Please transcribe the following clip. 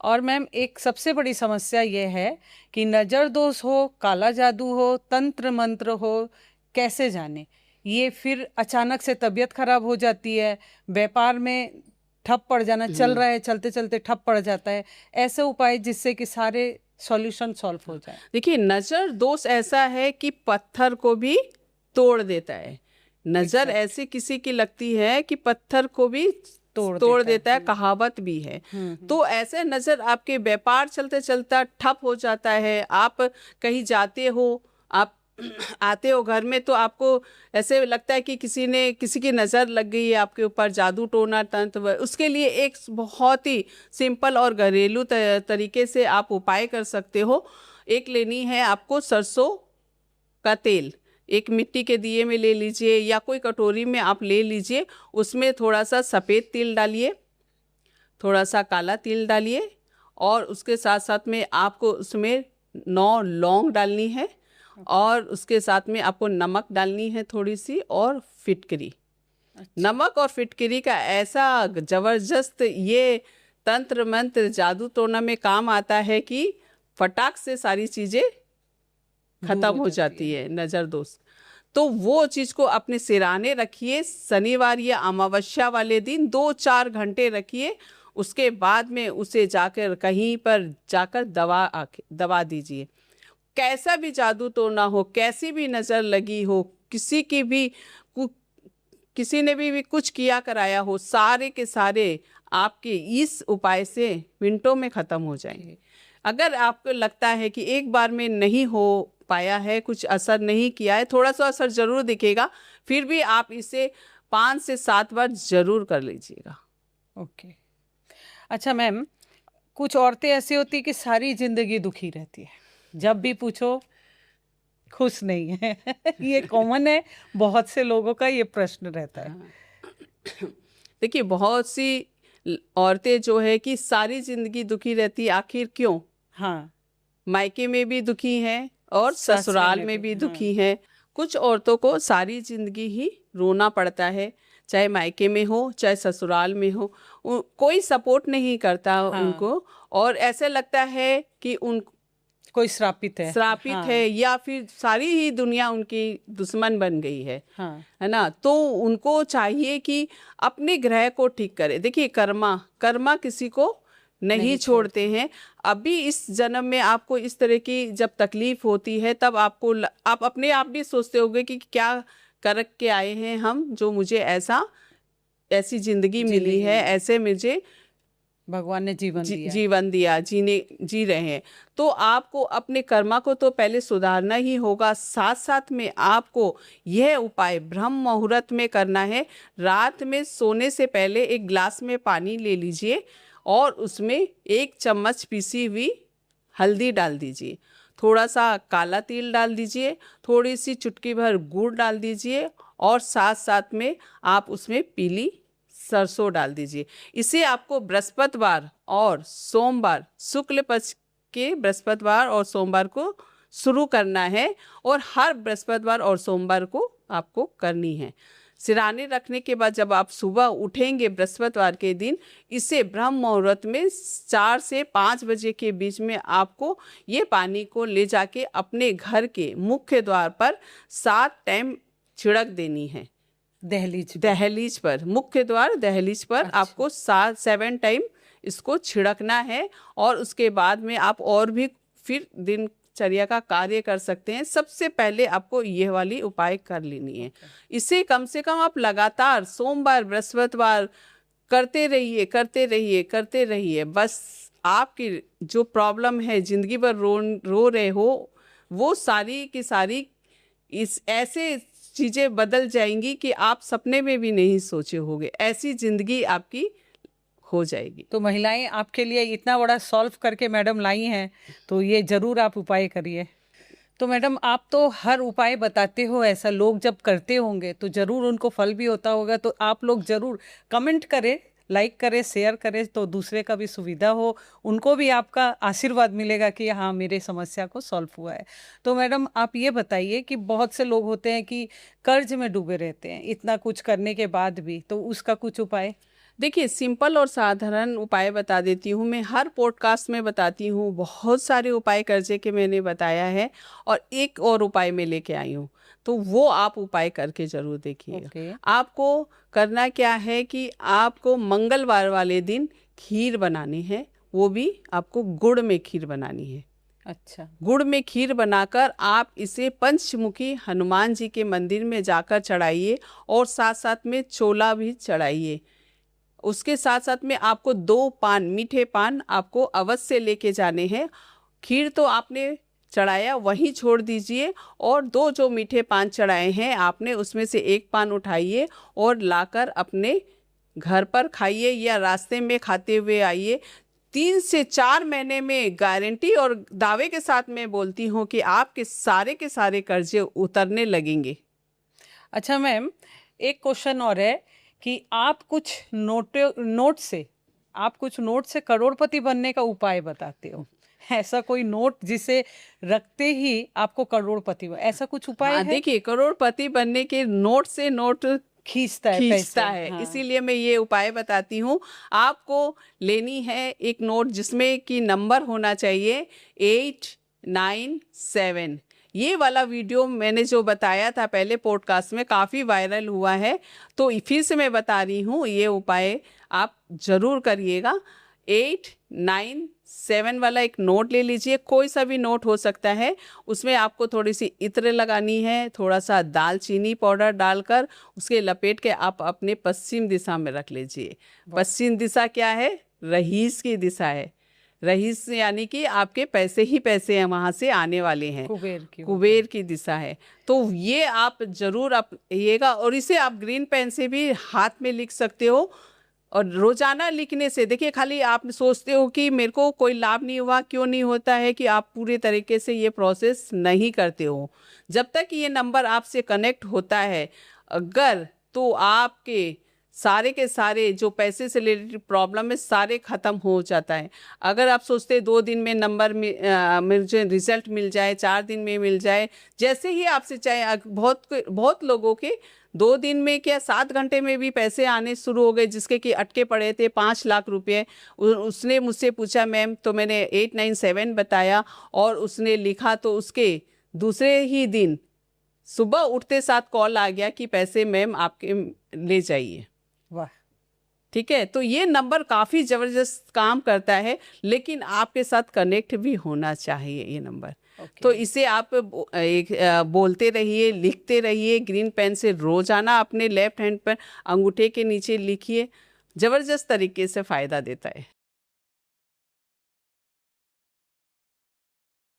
और मैम एक सबसे बड़ी समस्या ये है कि नज़र दोष हो, काला जादू हो, तंत्र मंत्र हो, कैसे जाने। ये फिर अचानक से तबीयत खराब हो जाती है, व्यापार में ठप पड़ जाना, चल हम्म। रहा है चलते चलते ठप पड़ जाता है। ऐसे उपाय जिससे कि सारे सॉल्यूशन सॉल्व हो जाए। देखिए, नजर दोष ऐसा है कि पत्थर को भी तोड़ देता है। नजर Exact. ऐसी किसी की लगती है कि पत्थर को भी तोड़ देता है, कहावत भी है। तो ऐसे नजर आपके व्यापार चलते चलता ठप हो जाता है। आप कहीं जाते हो, आप आते हो घर में, तो आपको ऐसे लगता है कि किसी की नज़र लग गई है आपके ऊपर, जादू टोना तंत्र। उसके लिए एक बहुत ही सिंपल और घरेलू तरीके से आप उपाय कर सकते हो। एक लेनी है आपको सरसों का तेल, एक मिट्टी के दिए में ले लीजिए या कोई कटोरी में आप ले लीजिए। उसमें थोड़ा सा सफ़ेद तिल डालिए, थोड़ा सा काला तिल डालिए, और उसके साथ साथ में आपको उसमें 9 लौंग डालनी है, और उसके साथ में आपको नमक डालनी है थोड़ी सी, और फिटकरी। नमक और फिटकरी का ऐसा जबरदस्त ये तंत्र मंत्र जादू टोना में काम आता है कि फटाक से सारी चीज़ें खत्म हो जाती है, नज़र दोष। तो वो चीज़ को अपने सिराने रखिए, शनिवार या अमावस्या वाले दिन 2-4 घंटे रखिए। उसके बाद में उसे जाकर कहीं पर जाकर दबा दीजिए। कैसा भी जादू टोना हो, कैसी भी नज़र लगी हो, किसी ने भी कुछ किया कराया हो, सारे के सारे आपके इस उपाय से मिनटों में ख़त्म हो जाएंगे। अगर आपको लगता है कि एक बार में नहीं हो पाया है, कुछ असर नहीं किया है, थोड़ा सा असर ज़रूर दिखेगा, फिर भी आप इसे 5 से 7 बार ज़रूर कर लीजिएगा। ओके। अच्छा मैम, कुछ औरतें ऐसी होती कि सारी जिंदगी दुखी रहती है, जब भी पूछो खुश नहीं है। ये कॉमन है, बहुत से लोगों का ये प्रश्न रहता है। देखिए, बहुत सी औरतें जो है कि सारी जिंदगी दुखी रहती, आखिर क्यों? हाँ, मायके में भी दुखी हैं और ससुराल ससुराल में में भी, भी हाँ। दुखी हैं। कुछ औरतों को सारी जिंदगी ही रोना पड़ता है, चाहे मायके में हो चाहे ससुराल में हो। कोई सपोर्ट नहीं करता हाँ, उनको, और ऐसे लगता है कि उन कोई श्रापित है। श्रापित हाँ, है, या फिर सारी ही दुनिया उनकी दुश्मन बन गई है। हाँ, है ना? तो उनको चाहिए कि अपने ग्रह को ठीक करे। देखिए, कर्मा किसी को नहीं छोड़ते हैं। अभी इस जन्म में आपको इस तरह की जब तकलीफ होती है, तब आप अपने आप भी सोचते होंगे कि क्या कर के आए हैं हम, जो मुझे ऐसी जिंदगी मिली है, ऐसे मुझे भगवान ने जीवन दिया है। जीवन दिया, जी रहे हैं। तो आपको अपने कर्मा को तो पहले सुधारना ही होगा। साथ साथ में आपको यह उपाय ब्रह्म मुहूर्त में करना है। रात में सोने से पहले एक ग्लास में पानी ले लीजिए, और उसमें 1 चम्मच पीसी हुई हल्दी डाल दीजिए, थोड़ा सा काला तिल डाल दीजिए, थोड़ी सी चुटकी भर गुड़ डाल दीजिए, और साथ साथ में आप उसमें पीली सरसों डाल दीजिए। इसे आपको बृहस्पतिवार और सोमवार, शुक्ल पक्ष के बृहस्पतिवार और सोमवार को शुरू करना है, और हर बृहस्पतिवार और सोमवार को आपको करनी है। सिराने रखने के बाद जब आप सुबह उठेंगे बृहस्पतिवार के दिन, इसे ब्रह्म मुहूर्त में 4 से 5 बजे के बीच में आपको ये पानी को ले जाके अपने घर के मुख्य द्वार पर 7 टाइम छिड़क देनी है। दहलीज पर, मुख्य द्वार दहलीज पर। अच्छा। आपको 7 टाइम इसको छिड़कना है, और उसके बाद में आप और भी फिर दिनचर्या का कार्य कर सकते हैं। सबसे पहले आपको यह वाली उपाय कर लेनी है। इसे कम से कम आप लगातार सोमवार बृहस्पतिवार करते रहिए। बस आपकी जो प्रॉब्लम है, जिंदगी भर रो रहे हो, वो सारी की सारी इस ऐसे चीज़ें बदल जाएंगी कि आप सपने में भी नहीं सोचे होंगे। ऐसी जिंदगी आपकी हो जाएगी। तो महिलाएं आपके लिए इतना बड़ा सॉल्व करके मैडम लाई हैं, तो ये जरूर आप उपाय करिए। तो मैडम, आप तो हर उपाय बताते हो, ऐसा लोग जब करते होंगे तो जरूर उनको फल भी होता होगा। तो आप लोग जरूर कमेंट करें, लाइक करें, शेयर करें, तो दूसरे का भी सुविधा हो, उनको भी आपका आशीर्वाद मिलेगा कि हाँ, मेरे समस्या को सॉल्व हुआ है। तो मैडम, आप ये बताइए कि बहुत से लोग होते हैं कि कर्ज में डूबे रहते हैं इतना कुछ करने के बाद भी, तो उसका कुछ उपाय? देखिए, सिंपल और साधारण उपाय बता देती हूँ मैं, हर पॉडकास्ट में बताती हूँ। बहुत सारे उपाय कर्जे के मैंने बताया है, और एक और उपाय मैं लेके आई हूँ, तो वो आप उपाय करके ज़रूर देखिएगा। ओके। आपको करना क्या है कि आपको मंगलवार वाले दिन खीर बनानी है, वो भी आपको गुड़ में खीर बनानी है। अच्छा। गुड़ में खीर बनाकर आप इसे पंचमुखी हनुमान जी के मंदिर में जाकर चढ़ाइए, और साथ साथ में छोला भी चढ़ाइए। उसके साथ साथ में आपको 2 पान, मीठे पान आपको अवश्य लेके जाने हैं। खीर तो आपने चढ़ाया, वहीं छोड़ दीजिए, और 2 जो मीठे पान चढ़ाए हैं आपने, उसमें से 1 पान उठाइए और लाकर अपने घर पर खाइए, या रास्ते में खाते हुए आइए। 3 से 4 महीने में गारंटी और दावे के साथ मैं बोलती हूँ कि आपके सारे के सारे कर्जे उतरने लगेंगे। अच्छा मैम, एक क्वेश्चन और है कि आप कुछ नोट से करोड़पति बनने का उपाय बताते हो। ऐसा कोई नोट जिसे रखते ही आपको करोड़पति ऐसा कुछ उपाय हाँ, है? देखिए, करोड़पति बनने के नोट से नोट खींचता है पैसे। खींचता है, हाँ। इसीलिए मैं ये उपाय बताती हूँ। आपको लेनी है एक नोट जिसमें कि नंबर होना चाहिए 897। ये वाला वीडियो मैंने जो बताया था पहले पॉडकास्ट में, काफ़ी वायरल हुआ है, तो फिर से मैं बता रही हूँ, ये उपाय आप ज़रूर करिएगा। 897 वाला एक नोट ले लीजिए, कोई सा भी नोट हो सकता है। उसमें आपको थोड़ी सी इत्र लगानी है, थोड़ा सा दालचीनी पाउडर डालकर उसके लपेट के आप अपने पश्चिम दिशा में रख लीजिए। पश्चिम दिशा क्या है? रईस की दिशा है। रईस यानी कि आपके पैसे ही पैसे हैं, वहाँ से आने वाले हैं। कुबेर की दिशा है। तो ये आप जरूर अपनाइएगा, और इसे आप ग्रीन पेन से भी हाथ में लिख सकते हो। और रोजाना लिखने से, देखिए, खाली आप सोचते हो कि मेरे को कोई लाभ नहीं हुआ, क्यों नहीं होता है कि आप पूरे तरीके से ये प्रोसेस नहीं करते हो। जब तक ये नंबर आपसे कनेक्ट होता है अगर, तो आपके सारे के सारे जो पैसे से रिलेटेड प्रॉब्लम है सारे ख़त्म हो जाता है। अगर आप सोचते 2 दिन में नंबर मुझे रिजल्ट मिल जाए, 4 दिन में मिल जाए, जैसे ही आपसे चाहे, बहुत लोगों के 2 दिन में क्या 7 घंटे में भी पैसे आने शुरू हो गए, जिसके कि अटके पड़े थे 5 लाख रुपए। उसने मुझसे पूछा मैम, तो मैंने 897 बताया, और उसने लिखा, तो उसके दूसरे ही दिन सुबह उठते साथ कॉल आ गया कि पैसे मैम आपके ले जाइए। वाह। ठीक है, तो ये नंबर काफ़ी ज़बरदस्त काम करता है, लेकिन आपके साथ कनेक्ट भी होना चाहिए ये नंबर। तो इसे आप बोलते रहिए, लिखते रहिए ग्रीन पेन से, रोजाना अपने लेफ्ट हैंड पर अंगूठे के नीचे लिखिए। ज़बरदस्त तरीके से फ़ायदा देता है।